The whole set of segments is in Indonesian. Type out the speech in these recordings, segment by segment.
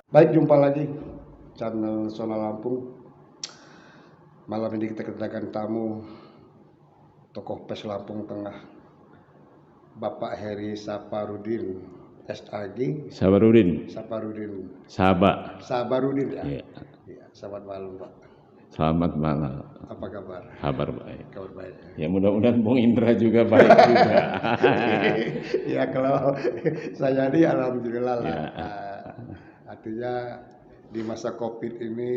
Baik, jumpa lagi channel Zona Lampung. Malam ini kita kedatangan tamu tokoh PES Lampung Tengah, Bapak Heri Saparudin, SAG. Sabarudin. Sabarudin ya. Iya. Ya, selamat malam Pak. Selamat malam. Apa kabar? Kabar baik. Kabar baik. Ya mudah-mudahan Bung Indra juga baik juga. Ya kalau saya ini alhamdulillah lah. Ya. Artinya di masa COVID ini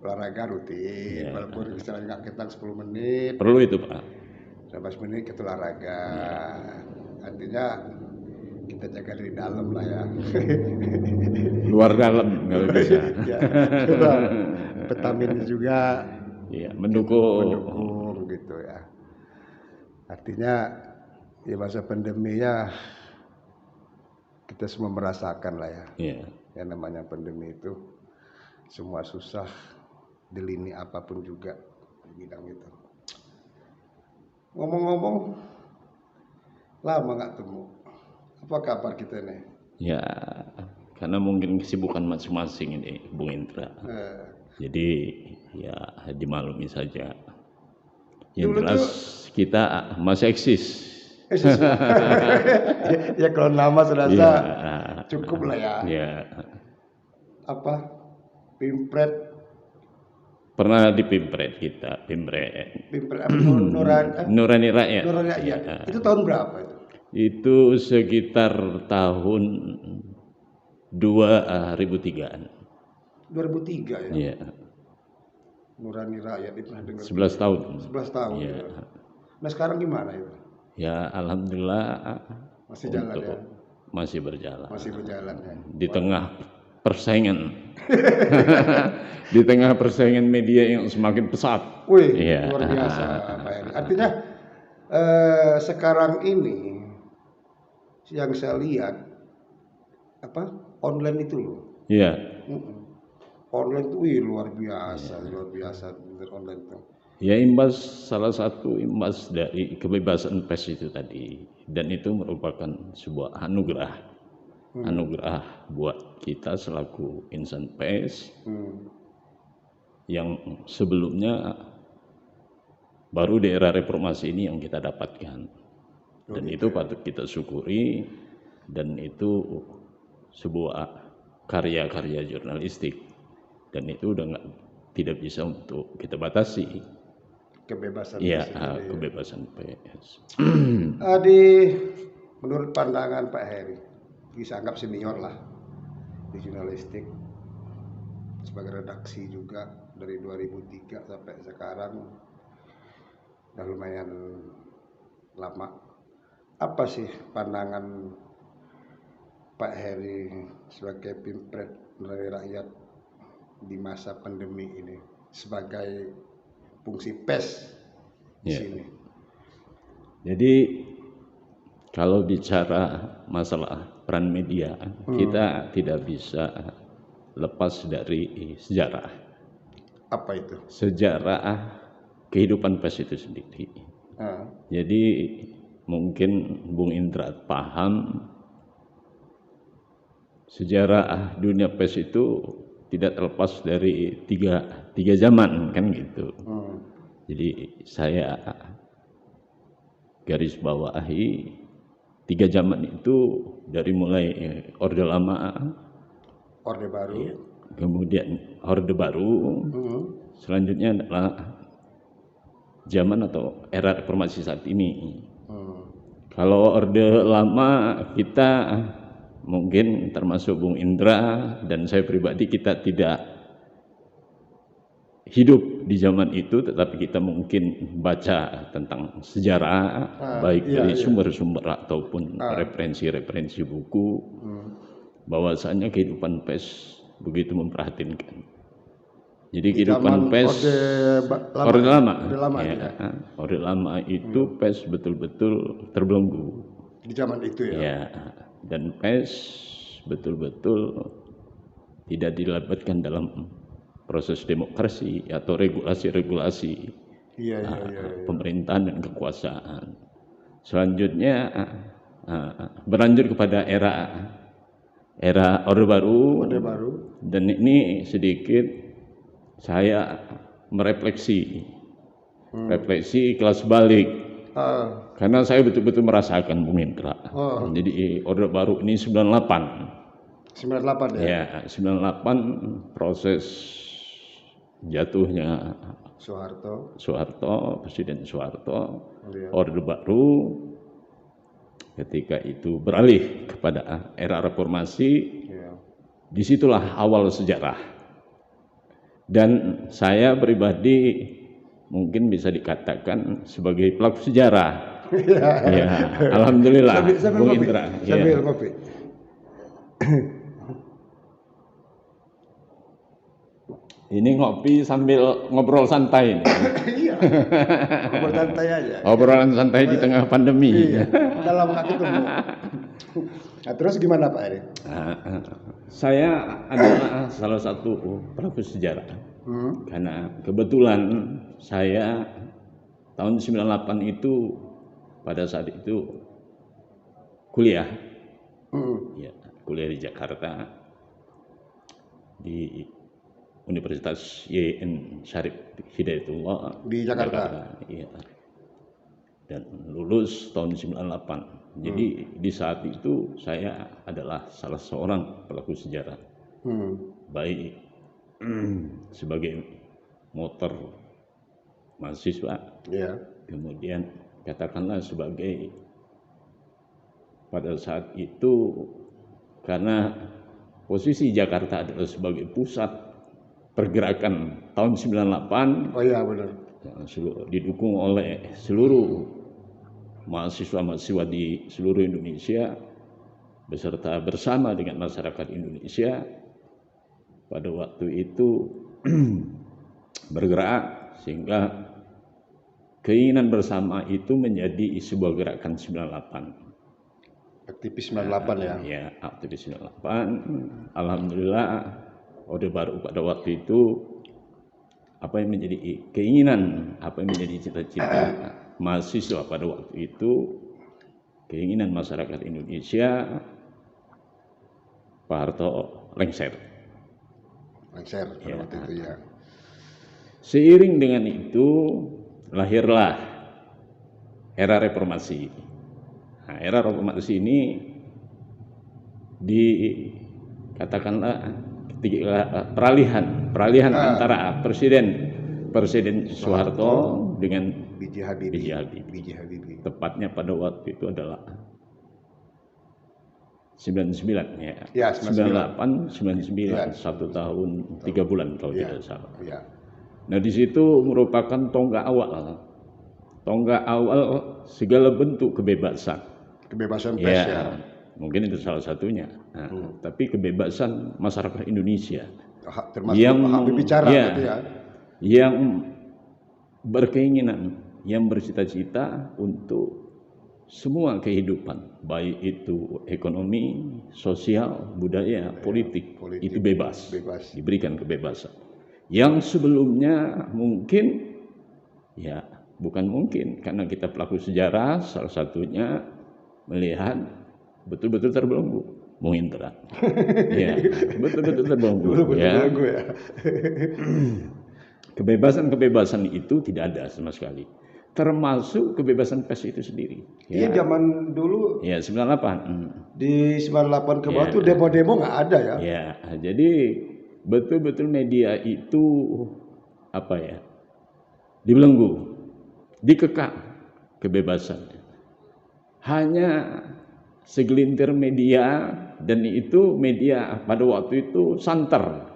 olahraga rutin, Ya. walaupun istilahnya nggak ketat 10 menit, Perlu itu Pak. 15 menit kita olahraga. Artinya kita jaga dari dalam lah ya. Luar dalam kalau bisa. Ya, coba vitamin juga Iya, mendukung. gitu ya. Artinya di masa pandemi ya kita semua merasakan lah ya. Iya. Yang namanya pandemi itu semua susah di lini apapun juga di bidang itu. Ngomong-ngomong, lama nggak temu. Apa kabar kita nih? Ya, karena mungkin kesibukan masing-masing ini Bung Indra. Jadi ya dimaklumi saja. Yang Dulu jelas kita masih eksis. Ya kalau nama sudah Ya. cukup lah ya. Ya. Apa? Pimpret Pernah di Pimpret kita, Pimpret. apa? Nurani Nurani Rakyat. Rakyat. Ya. Itu tahun berapa itu? Itu sekitar tahun 2003-an. 2003 ya. Iya. Nurani Rakyat itu pernah dengar. 11 tahun. 11 tahun. Iya. Ya. Nah sekarang gimana itu? Ya alhamdulillah Masih jalan ya. masih berjalan. Masih berjalan ya. Di tengah persaingan. Di tengah persaingan media yang semakin pesat. Wih, Iya. luar biasa Pak Heri. Artinya sekarang ini yang saya lihat apa online itu loh. Iya. Online itu wih, luar biasa online itu. Ya salah satu imbas dari kebebasan pers itu tadi, dan itu merupakan sebuah anugerah buat kita selaku insan pers yang sebelumnya baru di era reformasi ini yang kita dapatkan, dan itu patut kita syukuri, dan itu sebuah karya-karya jurnalistik, dan itu udah tidak bisa untuk kita batasi. Kebebasan Ya, pers. kebebasan pers. Menurut pandangan Pak Heri, bisa anggap senior lah di jurnalistik, sebagai redaksi juga dari 2003 sampai sekarang, udah lumayan lama. Apa sih pandangan Pak Heri sebagai Pimpret dari rakyat di masa pandemi ini sebagai fungsi pers di sini? Jadi kalau bicara masalah peran media, kita tidak bisa lepas dari sejarah. Apa itu? Sejarah kehidupan pers itu sendiri. Jadi mungkin Bung Indra paham sejarah dunia pers itu tidak terlepas dari tiga zaman kan gitu. Jadi saya garis bawahi 3 zaman itu dari mulai Orde Lama, Orde Baru, kemudian Orde Baru, selanjutnya adalah zaman atau era reformasi saat ini. Kalau Orde Lama kita mungkin termasuk Bung Indra dan saya pribadi kita tidak hidup di zaman itu, tetapi kita mungkin baca tentang sejarah baik dari sumber-sumber ataupun referensi-referensi buku, bahwasanya kehidupan pers begitu memprihatinkan. Jadi kehidupan pers Orde Lama itu pers betul-betul terbelenggu di zaman itu ya. Dan pers betul-betul tidak dilibatkan dalam proses demokrasi atau regulasi-regulasi pemerintahan dan kekuasaan. Selanjutnya berlanjut kepada era era Orde Baru. Orde Baru. Dan ini sedikit saya merefleksi, refleksi kelas balik. Karena saya betul-betul merasakan Bung Indra. Jadi Orde Baru ini 98. 98 ya? Ya, 98 proses jatuhnya Soeharto, Presiden Soeharto, Orde Baru. Ketika itu beralih kepada era reformasi, disitulah awal sejarah. Dan saya pribadi mungkin bisa dikatakan sebagai pelaku sejarah. Ya, alhamdulillah. Sambil ngopi. Sambil ngopi. Ini ngopi sambil ngobrol santai. Iya. Ngobrol santai aja. Obrolan santai di tengah pandemi. Iya. Dalam nggak ketemu. Nah, terus gimana Pak Eri? Saya adalah salah satu pelaku sejarah. Karena kebetulan saya tahun 98 itu pada saat itu kuliah. Ya, kuliah di Jakarta di Universitas YN Syarif Hidayatullah di Jakarta. Iya. Dan lulus tahun 98. Jadi di saat itu saya adalah salah seorang pelaku sejarah. Baik sebagai motor mahasiswa, kemudian katakanlah sebagai pada saat itu karena posisi Jakarta adalah sebagai pusat pergerakan tahun 98. Oh iya benar. Didukung oleh seluruh mahasiswa-mahasiswa di seluruh Indonesia beserta bersama dengan masyarakat Indonesia pada waktu itu bergerak sehingga keinginan bersama itu menjadi sebuah gerakan 98. Aktivis 98 ya? Ya, aktivis 98. Alhamdulillah Orde Baru pada waktu itu apa yang menjadi keinginan, apa yang menjadi cita-cita mahasiswa pada waktu itu, keinginan masyarakat Indonesia, Pak Harto lengser pada waktu itu ya. Seiring dengan itu lahirlah era reformasi. Nah, era reformasi ini dikatakanlah peralihan antara Presiden Soeharto dengan B.J. Habibie. Tepatnya pada waktu itu adalah 99 ya. 98, 99, 1 tahun 3 bulan kalau tidak salah. Nah, di situ merupakan tonggak awal segala bentuk kebebasan pers ya. Mungkin itu salah satunya. Nah, tapi kebebasan masyarakat Indonesia termasuk hak berbicara yang berkeinginan, yang bercita-cita untuk semua kehidupan, baik itu ekonomi, sosial, budaya, politik itu bebas, diberikan kebebasan. Yang sebelumnya mungkin, ya bukan mungkin, karena kita pelaku sejarah, salah satunya melihat betul-betul terbelenggu, Bung Indra. Ya, betul-betul terbelenggu. Ya. Kebebasan itu tidak ada sama sekali. Termasuk kebebasan pers itu sendiri. Iya, zaman dulu. Ya, 98. Di 98 ke bawah tuh demo-demo nggak ada ya. Ya, jadi betul-betul media itu dibelenggu, dikekang kebebasan. Hanya segelintir media, dan itu media pada waktu itu santer.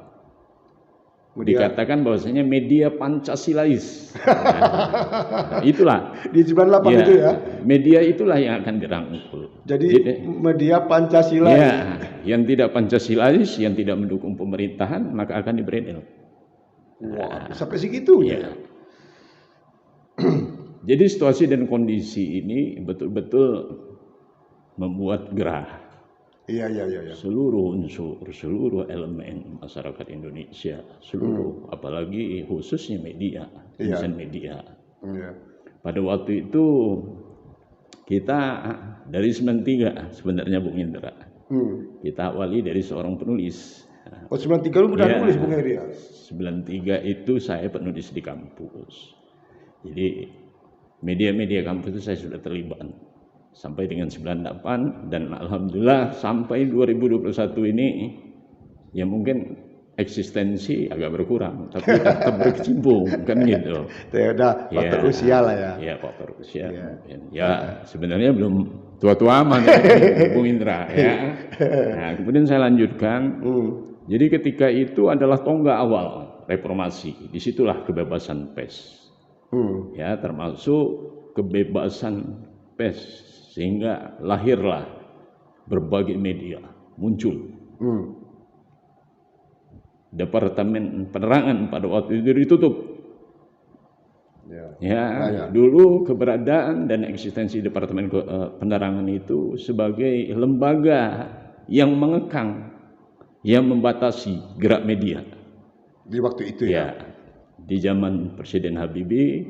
Dikatakan bahwasanya media Pancasilais. Nah, itulah di 98 itu ya. Media itulah yang akan dirangkul. Jadi media Pancasilais. Ya, yang tidak Pancasilais, yang tidak mendukung pemerintahan, maka akan dibredel. Wah, sampai segitu ya. Jadi situasi dan kondisi ini betul-betul membuat gerah. Iya. Seluruh unsur, seluruh elemen masyarakat Indonesia, seluruh, apalagi khususnya media, insan media. Pada waktu itu kita dari 93 sebenarnya Bung Indra. Kita awali dari seorang penulis. Oh 93 lu udah Ya, nulis Bung Heri ya? 93 itu saya penulis di kampus. Jadi media-media kampus itu saya sudah terlibat sampai dengan 98, dan alhamdulillah sampai 2021 ini ya mungkin eksistensi agak berkurang tapi tetap berkecimpung kan gitu. Ya udah faktor usia lah ya. Ya faktor usia mungkin. Ya sebenarnya belum tua-tua amat ya, Bung Indra ya. Nah kemudian saya lanjutkan. Jadi ketika itu adalah tonggak awal reformasi. Disitulah kebebasan pers. Ya termasuk kebebasan pers, sehingga lahirlah berbagai media muncul. Departemen penerangan pada waktu itu ditutup. Dulu keberadaan dan eksistensi Departemen Penerangan itu sebagai lembaga yang mengekang, yang membatasi gerak media. Di waktu itu ya? Di zaman Presiden Habibie,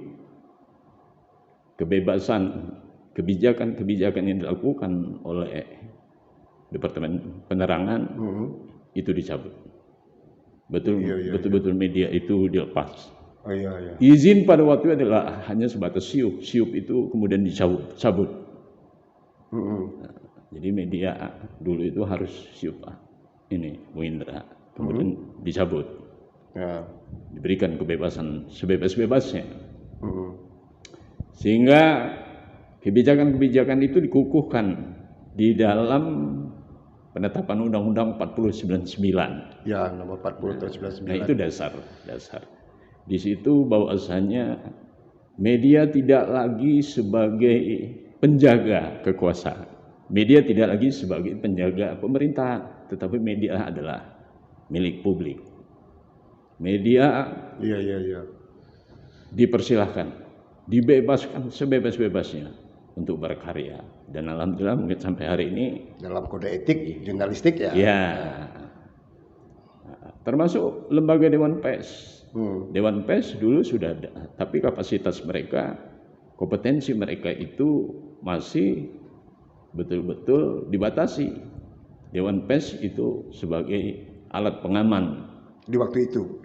kebijakan-kebijakan yang dilakukan oleh Departemen Penerangan itu dicabut. Betul-betul media itu dilepas. Izin pada waktu itu adalah hanya sebatas siup. Siup itu kemudian dicabut. Nah, jadi media dulu itu harus siup. Ini Bu Indra. Kemudian dicabut. Diberikan kebebasan sebebas-bebasnya. Sehingga kebijakan-kebijakan itu dikukuhkan di dalam penetapan Undang-Undang 4099. Ya, nomor 40 tahun 99. Nah, itu dasar. Di situ bahwasanya media tidak lagi sebagai penjaga kekuasaan. Media tidak lagi sebagai penjaga pemerintahan, tetapi media adalah milik publik. Media dipersilahkan, dibebaskan sebebas-bebasnya untuk berkarya, dan alhamdulillah mungkin sampai hari ini dalam kode etik jurnalistik ya. Termasuk lembaga Dewan Pers. Dewan Pers dulu sudah ada, tapi kapasitas mereka, kompetensi mereka itu masih betul-betul dibatasi. Dewan Pers itu sebagai alat pengaman di waktu itu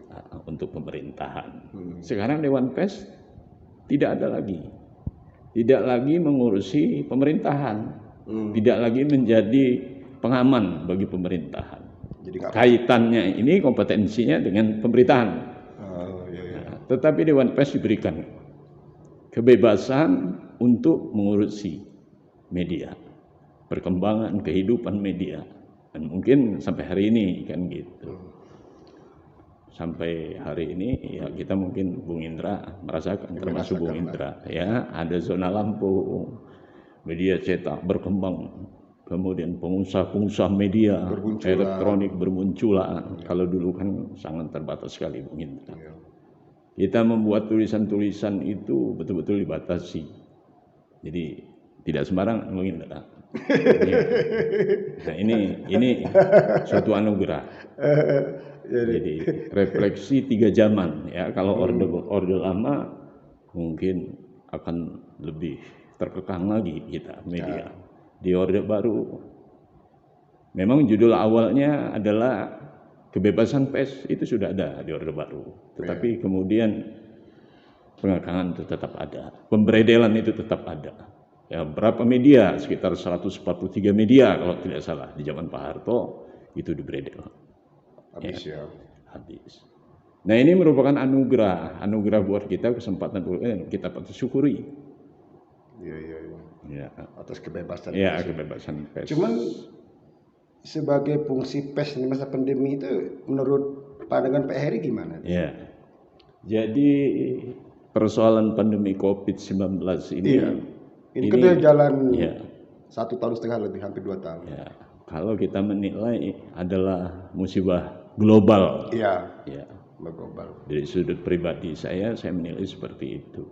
untuk pemerintahan. Sekarang Dewan Pers tidak ada lagi. Tidak lagi mengurusi pemerintahan, tidak lagi menjadi pengaman bagi pemerintahan. Jadi kaitannya ini kompetensinya dengan pemerintahan. Tetapi Dewan Pers diberikan kebebasan untuk mengurusi media, perkembangan kehidupan media, dan mungkin sampai hari ini kan gitu. Sampai hari ini ya kita mungkin Bung Indra merasakan, termasuk Bung Indra ya, ada zona lampu, media cetak berkembang, kemudian pengusaha media elektronik bermunculan. Kalau dulu kan sangat terbatas sekali Bung Indra. Kita membuat tulisan-tulisan itu betul-betul dibatasi. Jadi tidak sembarang Bung Indra. Nah ini suatu anugerah. Jadi refleksi 3 zaman ya. Kalau orde lama mungkin akan lebih terkekang lagi kita media. Di orde baru memang judul awalnya adalah kebebasan pers, itu sudah ada di orde baru. Tetapi kemudian pengekangan itu tetap ada, pemberedelan itu tetap ada. Ya, berapa media? Sekitar 143 media kalau tidak salah di zaman Pak Harto itu diberedel. Habis. Nah ini merupakan anugerah buat kita, kesempatan kita patut syukuri. Atas kebebasan. Kebebasan pers. Cuman sebagai fungsi pers di masa pandemi itu, menurut pandangan Pak Heri gimana? Jadi persoalan pandemi COVID-19 ini kan udah jalan 1,5 tahun lebih, hampir 2 tahun. Kalau kita menilai adalah musibah global. Global. Dari sudut pribadi saya menilai seperti itu.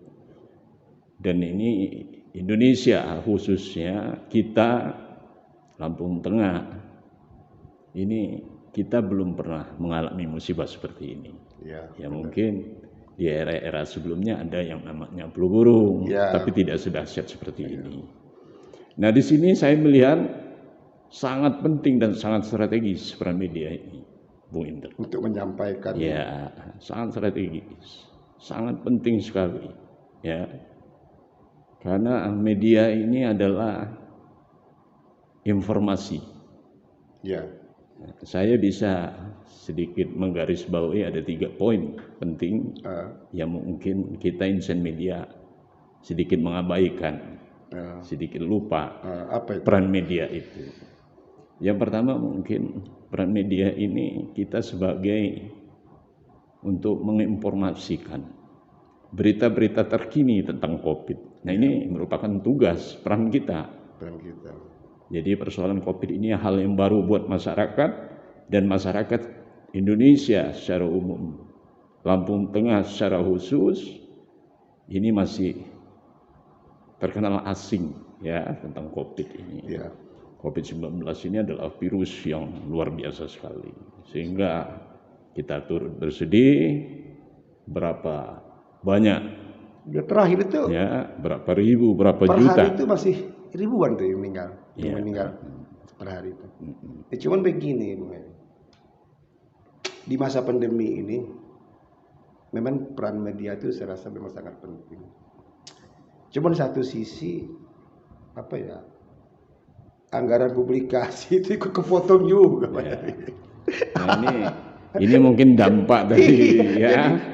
Dan ini Indonesia khususnya kita Lampung Tengah ini kita belum pernah mengalami musibah seperti ini. Mungkin di era-era sebelumnya ada yang namanya flu burung, tapi tidak sedahsyat seperti ini. Nah di sini saya melihat sangat penting dan sangat strategis peran media ini, Bung Indra. Untuk menyampaikan. Ya, sangat strategis, sangat penting sekali. Ya, karena media ini adalah informasi. Ya. Saya bisa sedikit menggarisbawahi ada 3 poin penting yang mungkin kita insan media sedikit mengabaikan, sedikit lupa apa itu? Peran media itu. Yang pertama mungkin peran media ini kita sebagai untuk menginformasikan berita-berita terkini tentang COVID. Nah ini merupakan tugas peran kita. Jadi persoalan COVID ini hal yang baru buat masyarakat dan masyarakat Indonesia secara umum. Lampung Tengah secara khusus ini masih terkenal asing ya tentang COVID ini. Ya. COVID-19 ini adalah virus yang luar biasa sekali. Sehingga kita turut bersedih berapa banyak. Ya, terakhir itu ya berapa ribu, berapa per juta. Per hari itu masih ribuan tuh yang meninggal. Yang meninggal per hari itu. Cuman begini, di masa pandemi ini memang peran media itu saya rasa memang sangat penting. Cuman satu sisi apa ya, anggaran publikasi itu ikut kepotong juga. Ya. Nah ini mungkin dampak dari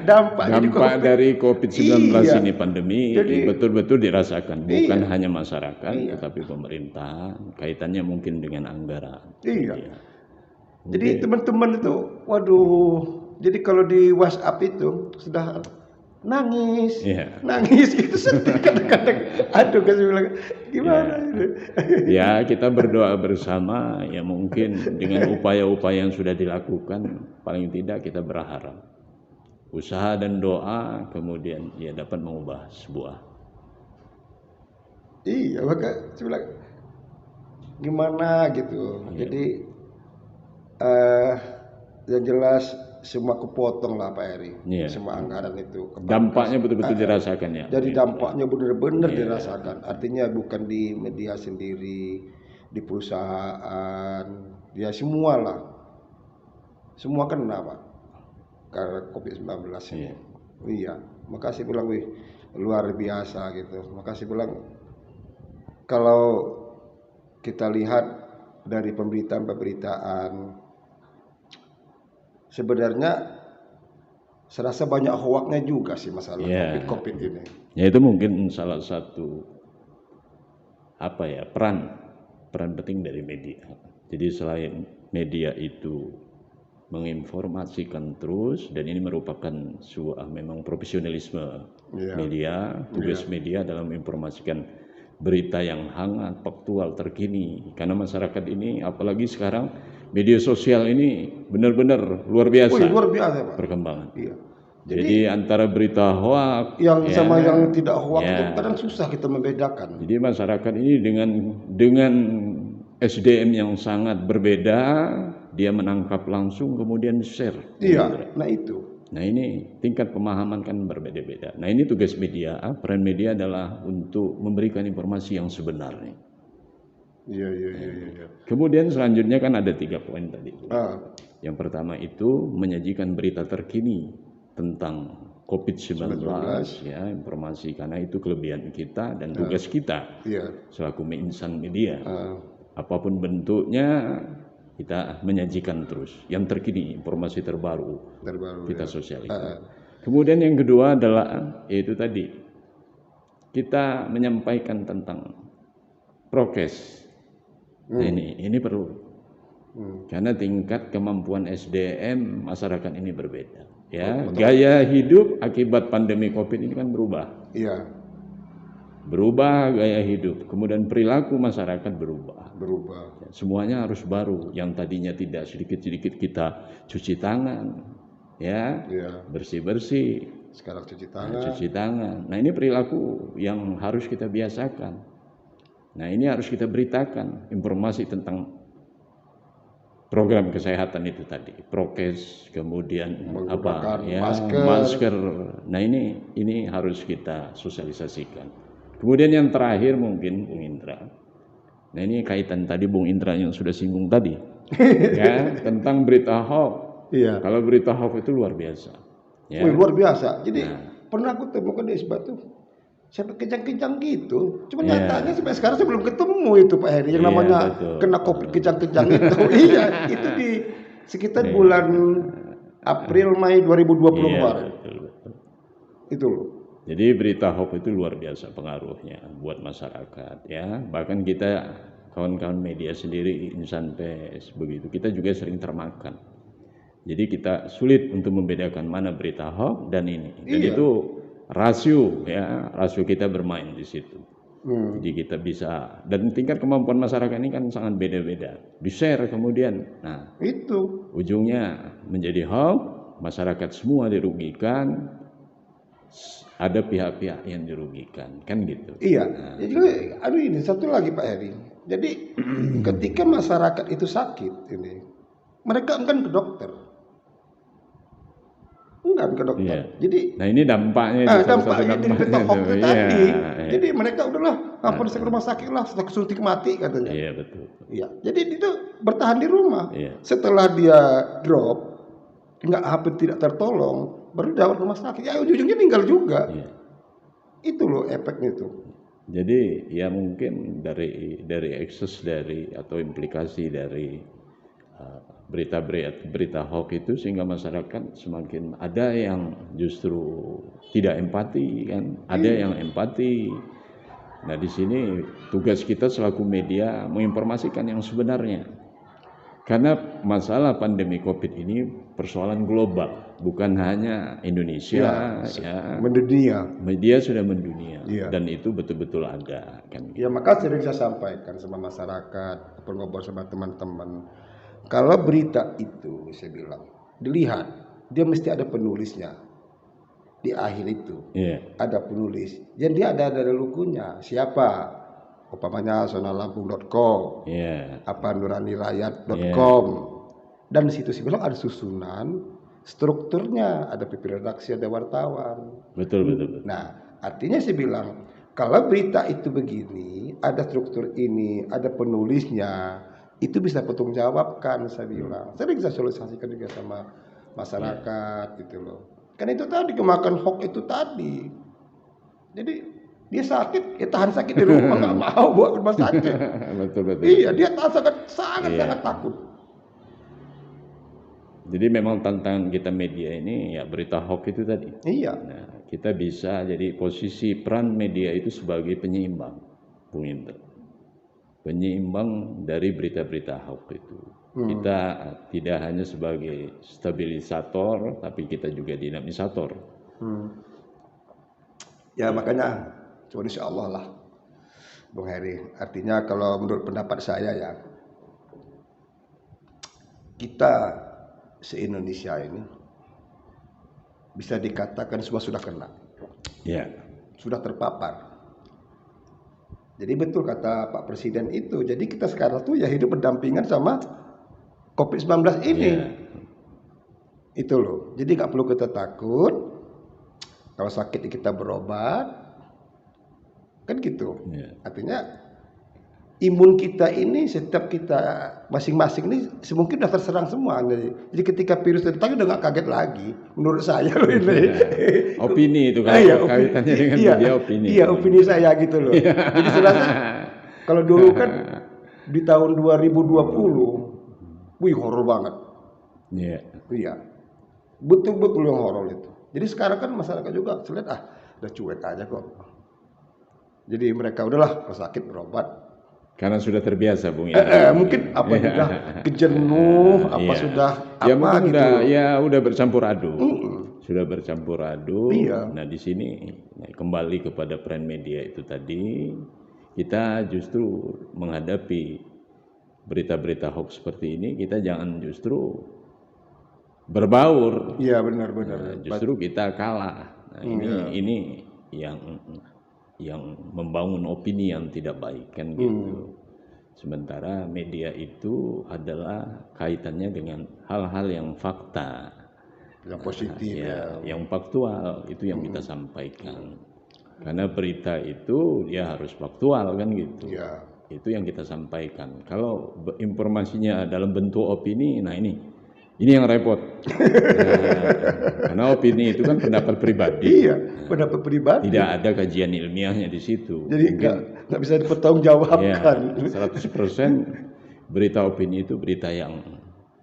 dampak dari COVID-19 ini, pandemi betul-betul dirasakan, bukan hanya masyarakat tetapi pemerintah, kaitannya mungkin dengan anggaran. Jadi teman-teman itu, waduh, jadi kalau di WhatsApp itu sudah nangis gitu sedih kadang-kadang. Aduh, kasih bilang gimana itu. Ya kita berdoa bersama ya, mungkin dengan upaya-upaya yang sudah dilakukan paling tidak kita berharap usaha dan doa kemudian ya dapat mengubah sebuah. Iya, maka saya bilang gimana gitu. Jadi yang jelas semua kepotong lah Pak Eri, semua anggaran itu. Dampaknya betul-betul dirasakan ya. Jadi dampaknya benar-benar dirasakan. Artinya bukan di media sendiri, di perusahaan, ya semua lah. Semua kena Pak, karena COVID-19 ini. Iya, makasih bilang luar biasa gitu. Makasih bilang kalau kita lihat dari pemberitaan sebenarnya saya rasa banyak hoaknya juga sih masalah COVID ini. Ya itu mungkin salah satu peran penting dari media. Jadi selain media itu menginformasikan terus, dan ini merupakan sebuah memang profesionalisme media, tugas media dalam menginformasikan berita yang hangat, faktual, terkini. Karena masyarakat ini apalagi sekarang media sosial ini benar-benar luar biasa. Luar biasa Pak. Perkembangan. Jadi antara berita hoak yang sama yang tidak hoak itu kadang susah kita membedakan. Jadi masyarakat ini dengan SDM yang sangat berbeda, dia menangkap langsung kemudian share. Nah itu. Nah ini tingkat pemahaman kan berbeda-beda. Nah ini tugas media, peran media adalah untuk memberikan informasi yang sebenarnya. Iya. Kemudian selanjutnya kan ada 3 poin tadi. Yang pertama itu menyajikan berita terkini tentang COVID-19, informasi, karena itu kelebihan kita dan tugas kita selaku insan media. Apapun bentuknya kita menyajikan terus yang terkini, informasi terbaru kita sosialisasi. Kemudian yang kedua adalah yaitu tadi kita menyampaikan tentang prokes. Nah ini perlu karena tingkat kemampuan SDM masyarakat ini berbeda. Gaya hidup akibat pandemi COVID ini kan berubah. Berubah gaya hidup, kemudian perilaku masyarakat berubah. Semuanya harus baru. Yang tadinya tidak sedikit-sedikit kita cuci tangan, bersih-bersih. Sekarang cuci tangan. Nah ini perilaku yang harus kita biasakan. Nah ini harus kita beritakan informasi tentang program kesehatan itu tadi, prokes, kemudian masker. Nah ini harus kita sosialisasikan. Kemudian yang terakhir mungkin Bung Indra, Nah ini kaitan tadi Bung Indra yang sudah singgung tadi, ya tentang berita hoax. Iya. Kalau berita hoax itu luar biasa. Ya. Wih, luar biasa. Jadi pernah aku temukan di Isbat tuh sampai kejang-kejang gitu. Cuma nyatanya sampai sekarang saya belum ketemu itu Pak Heri yang namanya kena COVID kejang-kejang itu. Iya, itu di sekitar bulan April Mei 2020 kemarin. Betul. Itu loh. Jadi berita hoax itu luar biasa pengaruhnya buat masyarakat ya. Bahkan kita kawan-kawan media sendiri, insan pers begitu, kita juga sering termakan. Jadi kita sulit untuk membedakan mana berita hoax dan ini. Dan itu rasio kita bermain di situ. Jadi kita bisa, dan tingkat kemampuan masyarakat ini kan sangat beda-beda. Di-share kemudian, nah itu ujungnya menjadi hoax, masyarakat semua dirugikan, ada pihak-pihak yang dirugikan, kan gitu. Iya. Jadi ini satu lagi Pak Heri. Jadi ketika masyarakat itu sakit ini, mereka enggan ke dokter. Enggan ke dokter. Iya. Jadi nah ini dampaknya dampaknya dari berita hoax itu Iya. tadi. Jadi mereka udahlah ngapain ke rumah sakit lah, setelah suntik mati katanya. Iya betul. Iya. Jadi itu bertahan di rumah. Iya. Setelah dia drop, nggak hampir tidak tertolong, baru dirawat rumah sakit. Ya ujung-ujungnya meninggal juga. Iya. Itu loh efeknya itu. Jadi ya mungkin dari ekses atau implikasi dari berita hoax itu sehingga masyarakat semakin ada yang justru tidak empati kan, ada yang empati. Nah di sini tugas kita selaku media menginformasikan yang sebenarnya. Karena masalah pandemi COVID ini persoalan global, bukan hanya Indonesia, mendunia. Media sudah mendunia, Iya. dan itu betul-betul ada, kan? Ya maka sering saya sampaikan sama masyarakat, ngobrol sama teman-teman, kalau berita itu saya bilang dilihat, dia mesti ada penulisnya di akhir itu, ada penulis, dan dia ada lukunya, siapa? Umpamanya sonalampung.com, nuranirayat.com, dan di situ bilang ada susunan strukturnya, ada pimpin redaksi, ada wartawan. Betul. Nah, artinya saya bilang kalau berita itu begini, ada struktur ini, ada penulisnya, itu bisa pertanggungjawabkan. Saya bilang, saya bisa sosialisasikan juga sama masyarakat gitu loh. Kan itu tadi kemakan hoax itu tadi. Jadi dia sakit, tahan sakit di rumah, nggak mau buat rumah sakit. Betul. Iya, dia sangat takut. Jadi memang tantangan kita media ini ya berita hoax itu tadi. Iya. Nah, kita bisa jadi posisi peran media itu sebagai penyeimbang, Bung Indra. Penyeimbang dari berita-berita hoax itu. Kita tidak hanya sebagai stabilisator, tapi kita juga dinamisator. Ya makanya, cuma insya Allah lah, Bung Heri. Artinya kalau menurut pendapat saya ya, kita se-Indonesia ini bisa dikatakan semua sudah kena. Ya. Sudah terpapar. Jadi betul kata Pak Presiden itu. Jadi kita sekarang tuh ya hidup berdampingan sama COVID-19 ini. Itu loh. Jadi nggak perlu kita takut. Kalau sakit kita berobat. Kan gitu. Artinya imun kita ini setiap kita masing-masing ini semungkin sudah terserang semua. Jadi ketika virus datang udah nggak kaget lagi. Menurut saya loh ini. Opini itu kalau kaitannya dengan media opini. Iya, opini saya gitu loh. Jadi selasa kalau dulu kan di tahun 2020, wih horor banget. Iya. Betul-betul yang horor itu. Jadi sekarang kan masyarakat juga lihat udah cuek aja kok. Jadi mereka udahlah kalau sakit berobat. Karena sudah terbiasa, Bung. Mungkin apa sudah kejenuh, apa sudah ya, apa gitu. Udah bercampur aduk. Sudah bercampur aduk. Iya. Nah di sini kembali kepada peran media itu tadi, kita justru menghadapi berita-berita hoax seperti ini, kita jangan justru berbaur. Iya benar. Justru kita kalah. Nah, ini yang membangun opini yang tidak baik kan gitu. Sementara media itu adalah kaitannya dengan hal-hal yang fakta, yang positif, yang faktual, itu yang kita sampaikan. Karena berita itu dia harus faktual kan gitu. Ya. itu yang kita sampaikan. Kalau informasinya dalam bentuk opini, nah ini yang repot. Karena opini itu kan pendapat pribadi. Iya, pendapat pribadi. Tidak ada kajian ilmiahnya di situ. Jadi nggak bisa dipertanggungjawabkan. 100% berita opini itu berita yang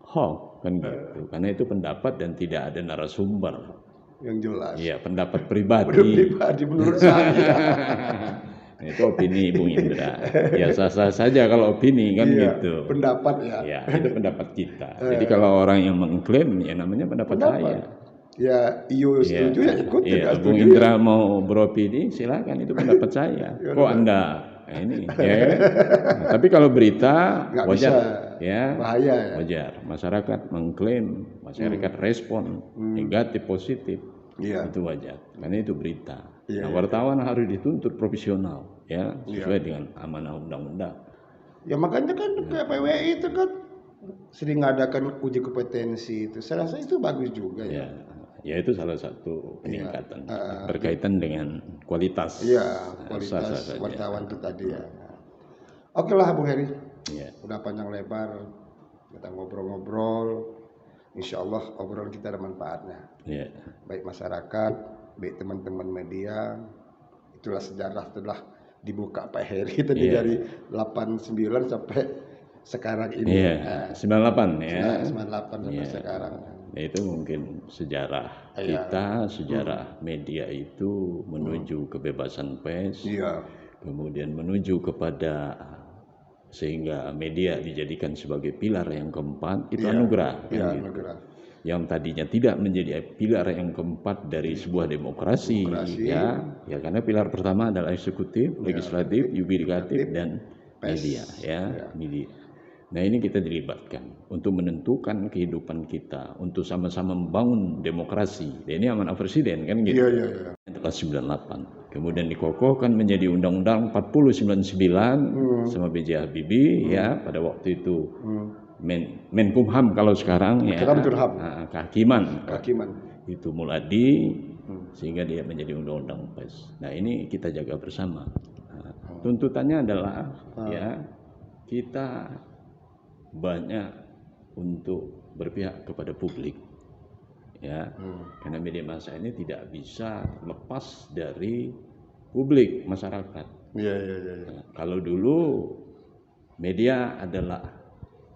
hoax kan gitu. Karena itu pendapat dan tidak ada narasumber. Yang jelas. Iya, pendapat pribadi. Pribadi menurut saya. Itu opini Bung Indra. Ya sah-sah saja kalau opini kan gitu. Pendapat ya. Ya, itu pendapat kita. Jadi kalau orang yang mengklaim ya namanya pendapat saya. Ya, iyo setuju ya ikut. Ya, Bung Indra mau beropini silakan, itu pendapat saya. Kok Anda ini ya. Nah, tapi kalau berita nggak wajar bisa. ya. Bahaya ya. Wajar. Masyarakat mengklaim, masyarakat respon negatif positif. Iya. Itu wajar. Karena itu berita. Iya, nah, wartawan harus dituntut profesional ya, sesuai dengan amanah undang-undang. Ya makanya kan PWI itu kan sering ngadakan uji kompetensi itu. Saya rasa itu bagus juga ya. Ya itu salah satu peningkatan berkaitan dengan kualitas. Iya, kualitas wartawan itu tadi ya. Oke lah Bung Heri. Ya. Udah panjang lebar kita ngobrol-ngobrol. Insya Allah obrolan kita ada manfaatnya. Ya. Baik masyarakat, baik teman-teman media. Itulah sejarah setelah dibuka Pak Heri tadi dari 89 sampai sekarang ini. Iya, 98 ya. 98 sampai sekarang. Ya, itu mungkin sejarah kita, sejarah media itu menuju kebebasan pers, kemudian menuju kepada sehingga media dijadikan sebagai pilar yang keempat, itu anugerah. Kan gitu. Yang tadinya tidak menjadi pilar yang keempat dari sebuah demokrasi. Ya karena pilar pertama adalah eksekutif, legislatif, yudikatif dan media media. Nah ini kita dilibatkan untuk menentukan kehidupan kita, untuk sama-sama membangun demokrasi. Dan ini amanah presiden kan gitu. Setelah 98, kemudian dikokohkan menjadi Undang-Undang 4099 sama B.J. Habibie ya pada waktu itu Menkumham kalau sekarang ya kehakiman itu Muladi sehingga dia menjadi undang-undang pers. Nah ini kita jaga bersama. Tuntutannya adalah ya kita banyak untuk berpihak kepada publik ya karena media massa ini tidak bisa lepas dari publik masyarakat. Kalau dulu media adalah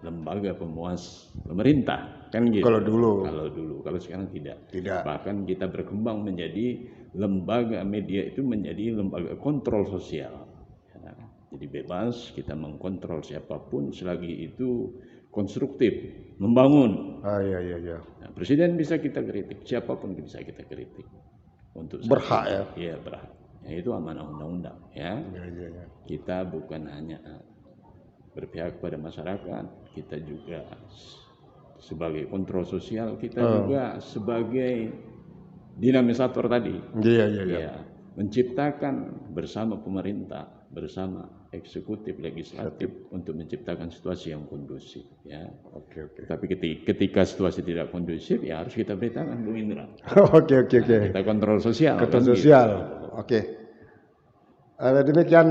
lembaga pemuas pemerintah kan gitu. Kalau sekarang tidak. Bahkan kita berkembang menjadi lembaga media itu menjadi lembaga kontrol sosial. Jadi bebas kita mengkontrol siapapun selagi itu konstruktif, membangun. Nah, presiden bisa kita kritik, siapapun bisa kita kritik. Untuk berhak ya. Iya berhak. Ya, itu amanah undang-undang ya. Kita bukan hanya berpihak kepada masyarakat, kita juga sebagai kontrol sosial, kita juga sebagai dinamisator tadi. Menciptakan bersama pemerintah, bersama eksekutif, legislatif untuk menciptakan situasi yang kondusif ya. Tapi ketika situasi tidak kondusif ya harus kita beritakan Bung Indra. Kita kontrol sosial. Demikian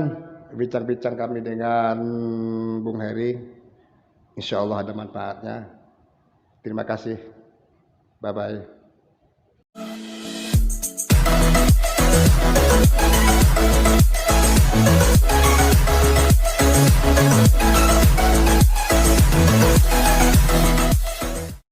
bincang-bincang kami dengan Bung Heri. Insya Allah ada manfaatnya. Terima kasih. Bye bye.